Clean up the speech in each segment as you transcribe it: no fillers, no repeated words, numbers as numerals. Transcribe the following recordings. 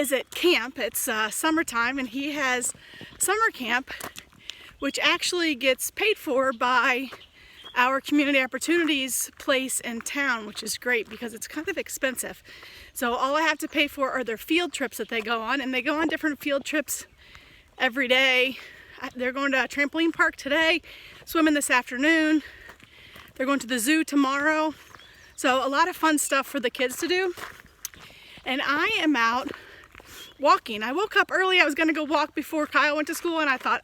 is at camp. It's summertime, and he has summer camp, which actually gets paid for by our community opportunities place in town, which is great because it's kind of expensive. So all I have to pay for are their field trips that they go on, and they go on different field trips every day. They're going to a trampoline park today, swimming this afternoon. They're going to the zoo tomorrow. So a lot of fun stuff for the kids to do. And I am out walking. I woke up early. I was going to go walk before Kyle went to school, and I thought,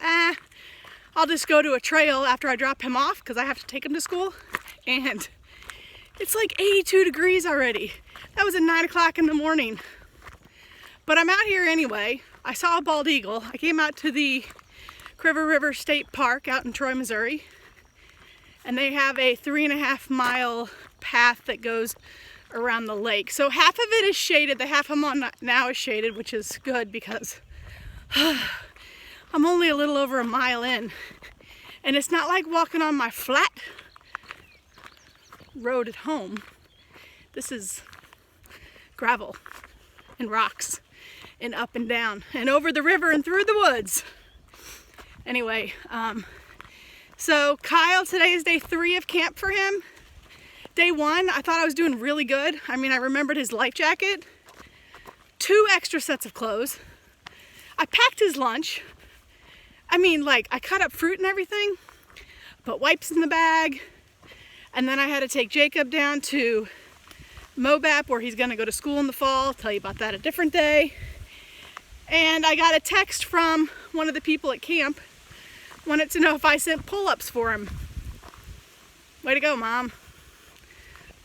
I'll just go to a trail after I drop him off because I have to take him to school. And it's like 82 degrees already. That was at 9 o'clock in the morning. But I'm out here anyway. I saw a bald eagle. I came out to the Cuivre River State Park out in Troy, Missouri. And they have a 3.5-mile path that goes around the lake. So half of it is shaded. The half I'm on now is shaded, which is good because I'm only a little over a mile in. And it's not like walking on my flat road at home. This is gravel and rocks and up and down and over the river and through the woods. Anyway, so Kyle, today is day 3 of camp for him. Day 1, I thought I was doing really good. I mean, I remembered his life jacket, 2 extra sets of clothes. I packed his lunch. I mean, like, I cut up fruit and everything, put wipes in the bag, and then I had to take Jacob down to Mobap, where he's gonna go to school in the fall. I'll tell you about that a different day. And I got a text from one of the people at camp, wanted to know if I sent pull-ups for him. Way to go, Mom.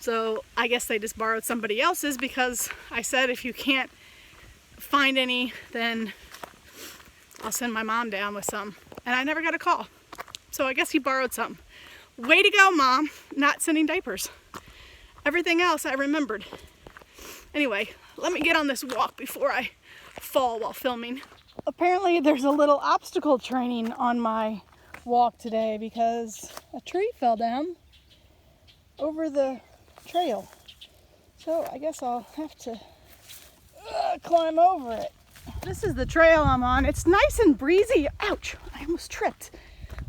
So I guess they just borrowed somebody else's because I said if you can't find any, then I'll send my mom down with some. And I never got a call. So I guess he borrowed some. Way to go, Mom, not sending diapers. Everything else I remembered. Anyway, let me get on this walk before I fall while filming. Apparently there's a little obstacle training on my walk today because a tree fell down over the trail. So I guess I'll have to climb over it. This is the trail I'm on. It's nice and breezy. Ouch, I almost tripped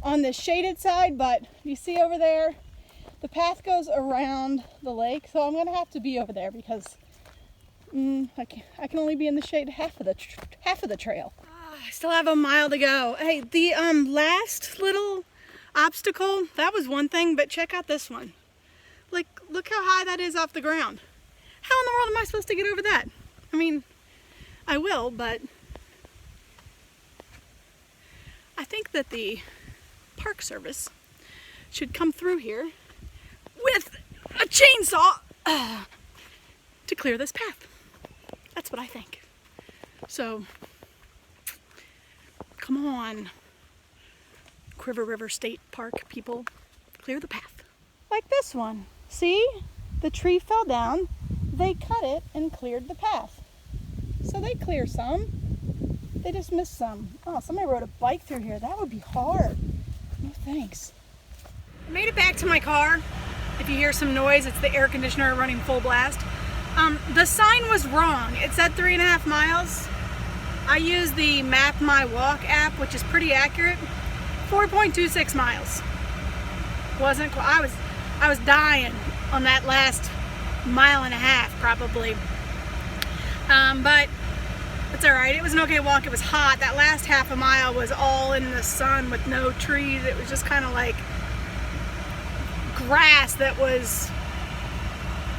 on the shaded side, but you see over there, the path goes around the lake, so I'm gonna have to be over there because I can only be in the shade half of the trail. I still have a mile to go. Hey, the last little obstacle, that was one thing, but check out this one. Like, look how high that is off the ground. How in the world am I supposed to get over that? I mean, I will, but I think that the Park Service should come through here with a chainsaw to clear this path. That's what I think. So, come on, Cuivre River State Park people, clear the path. Like this one. See? The tree fell down, they cut it and cleared the path. So they clear some, they just missed some. Oh, somebody rode a bike through here. That would be hard. No thanks. I made it back to my car. If you hear some noise, it's the air conditioner running full blast. The sign was wrong. It said 3.5 miles. I used the Map My Walk app, which is pretty accurate. 4.26 miles. Wasn't quite. I was dying on that last 1.5 miles probably. But it's all right. It was an okay walk. It was hot. That last half a mile was all in the sun with no trees. It was just kind of like grass that was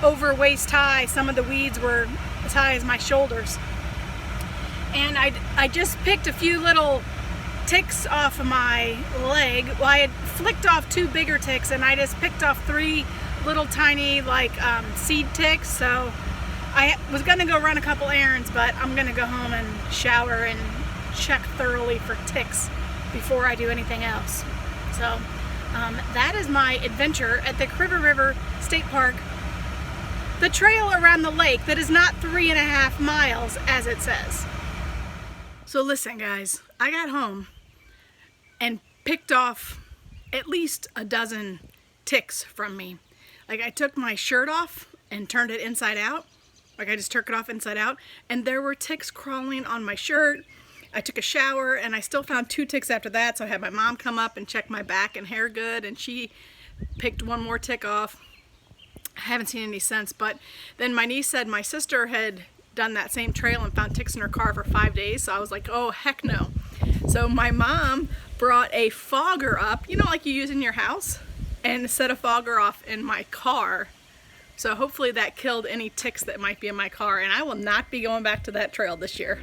over waist high. Some of the weeds were as high as my shoulders. And I just picked a few little ticks off of my leg. Well, I had flicked off 2 bigger ticks, and I just picked off 3 little tiny like seed ticks. So I was gonna go run a couple errands, but I'm gonna go home and shower and check thoroughly for ticks before I do anything else. So that is my adventure at the Cuivre River State Park. The trail around the lake that is not 3.5 miles as it says. So listen guys, I got home and picked off at least a dozen ticks from me. Like I took my shirt off and turned it inside out Like I just took it off inside out, and there were ticks crawling on my shirt. I took a shower and I still found 2 ticks after that, so I had my mom come up and check my back and hair good, and she picked 1 more tick off. I haven't seen any since, but then my niece said my sister had done that same trail and found ticks in her car for 5 days, so I was like, oh heck no. So my mom brought a fogger up, you know, like you use in your house, and set a fogger off in my car. So hopefully that killed any ticks that might be in my car, and I will not be going back to that trail this year.